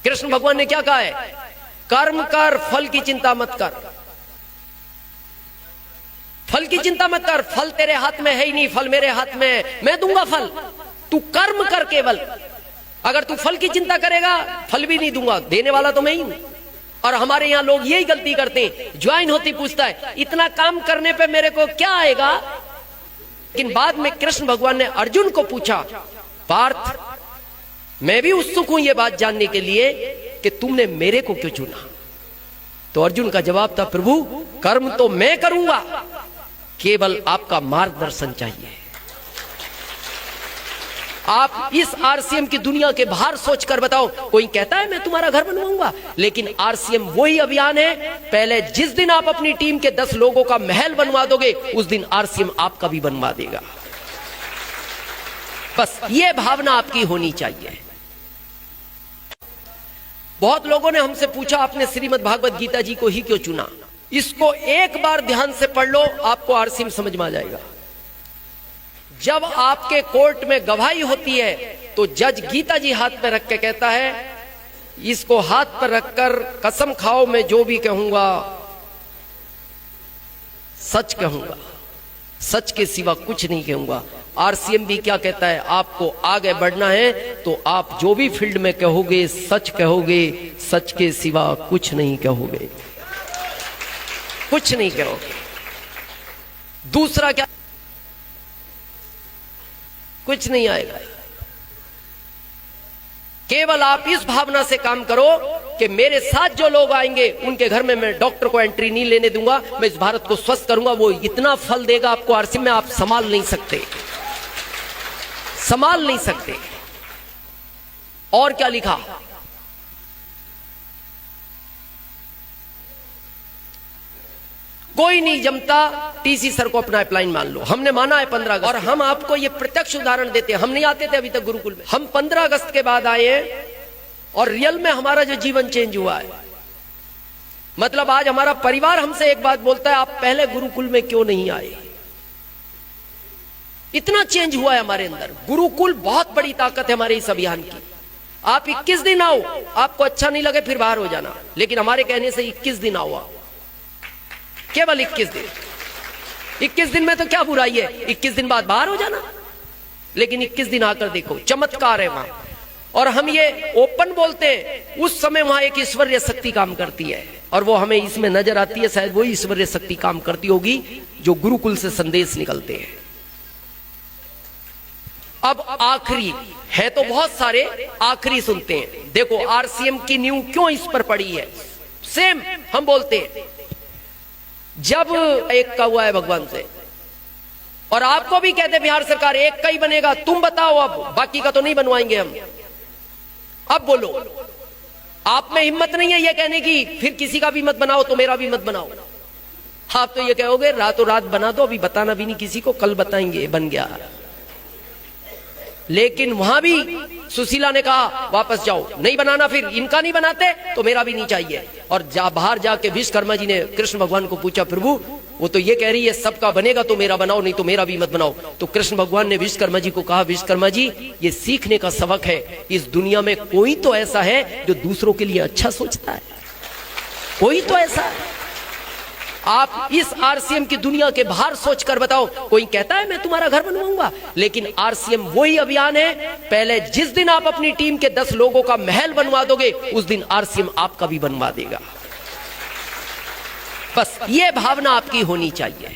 कृष्ण भगवान ने क्या कहा है? कर्म कर, फल की चिंता मत कर। फल की चिंता मत कर, फल तेरे हाथ में है ही नहीं, फल मेरे हाथ में है, मैं दूंगा फल। तू कर्म कर केवल। अगर तू फल की चिंता करेगा, फल भी नहीं दूंगा, देने वाला तो मैं ही हूं। और हमारे यहां लोग यही गलती करते हैं, ज्वाइन होती पूछता है इतना काम करने पे मेरे को क्या आएगा। लेकिन बाद में कृष्ण भगवान ने अर्जुन को पूछा, पार्थ मैं भी उत्सुक हूं ये बात जानने के लिए कि तुमने मेरे को क्यों चुना। तो अर्जुन का जवाब था, प्रभु कर्म तो मैं करूंगा, केवल आपका मार्गदर्शन चाहिए। आप इस आरसीएम की दुनिया के बाहर सोचकर बताओ, कोई कहता है मैं तुम्हारा घर बनवाऊंगा, लेकिन आरसीएम वही अभियान है, पहले जिस दिन आप अपनी टीम के 10 लोगों का महल बनवा दोगे, उस दिन आरसीएम आपका भी बनवा देगा। बस ये भावना आपकी होनी चाहिए। बहुत लोगों ने हमसे पूछा, आपने श्रीमद् भागवत गीता जी को ही क्यों चुना? इसको एक बार ध्यान से पढ़ लो, आपको आरसीएम समझ में आ जाएगा। जब आपके कोर्ट में गवाही होती है तो जज गीता जी हाथ में रख के कहता है, इसको हाथ पर रखकर कसम खाओ मैं जो भी कहूंगा सच कहूंगा, सच के सिवा कुछ नहीं कहूंगा। आरसीएम भी क्या कहता है, आपको आगे बढ़ना है तो आप जो भी फील्ड में कहोगे सच कहोगे, सच के सिवा कुछ नहीं कहोगे, कुछ नहीं कहोगे। दूसरा क्या, कुछ नहीं आएगा। केवल आप इस भावना से काम करो कि मेरे साथ जो लोग आएंगे उनके घर में मैं डॉक्टर को एंट्री नहीं लेने दूंगा, मैं इस भारत को स्वस्थ करूंगा। वो इतना फल देगा आपको आरसीएम में, आप संभाल नहीं सकते, संभाल नहीं सकते। और क्या लिखा, कोई नहीं जमता, टीसी सर को अपना अपलाइन मान लो। हमने माना है 15 अगस्त, और हम आपको ये प्रत्यक्ष उदाहरण देते हैं। हम नहीं आते थे अभी तक गुरुकुल में, हम 15 अगस्त के बाद आए हैं और रियल में हमारा जो जीवन चेंज हुआ है। मतलब आज हमारा परिवार हमसे एक बात बोलता है, आप पहले गुरुकुल में क्यों नहीं आए। इतना चेंज हुआ है हमारे अंदर। गुरुकुल बहुत बड़ी ताकत है हमारे इस अभियान की। आप 21 दिन आओ, आपको अच्छा नहीं लगे फिर बाहर हो जाना, लेकिन हमारे कहने से 21 दिन आओ, केवल 21 दिन। 21 दिन में तो क्या बुराई है, 21 दिन बाद बाहर हो जाना, लेकिन 21 दिन आकर देखो, चमत्कार है वहां। और हम ये ओपन बोलते हैं, उस समय वहां एक ईश्वरीय शक्ति काम करती है और वो हमें इसमें नजर आती है। शायद वही ईश्वरीय शक्ति काम करती होगी जो गुरुकुल से संदेश निकलते हैं। अब आखिरी है तो बहुत सारे, आखिरी सुनते हैं। देखो आरसीएम की नींव क्यों इस पर पड़ी है। सेम हम बोलते हैं, जब एक का हुआ है भगवान से, और आपको भी कहते बिहार सरकार एक का ही बनेगा, तुम बताओ अब, बाकी का तो नहीं बनवाएंगे हम। अब बोलो, आप में हिम्मत नहीं है ये कहने की फिर किसी का भी मत बनाओ तो मेरा भी मत बनाओ। आप तो ये कहोगे रातों रात बना दो, अभी बताना भी नहीं किसी को, कल बताएंगे बन गया। लेकिन वहां भी सुशीला ने कहा वापस जाओ, नहीं बनाना, फिर इनका नहीं बनाते तो मेरा भी नहीं चाहिए। और बाहर जाके विश्वकर्मा जी ने कृष्ण भगवान को पूछा, प्रभु वो तो ये कह रही है सबका बनेगा तो मेरा बनाओ, नहीं तो मेरा भी मत बनाओ। तो कृष्ण भगवान ने विश्वकर्मा जी को कहा, विश्वकर्मा जी ये सीखने का सबक है, इस दुनिया में कोई तो ऐसा है जो दूसरों के लिए अच्छा सोचता है, कोई तो ऐसा है। आप इस आरसीएम की दुनिया के बाहर सोचकर बताओ, कोई कहता है मैं तुम्हारा घर बनवाऊंगा, लेकिन आरसीएम वही अभियान है, पहले जिस दिन आप अपनी टीम के 10 लोगों का महल बनवा दोगे, उस दिन आरसीएम आपका भी बनवा देगा। बस ये भावना आपकी होनी चाहिए।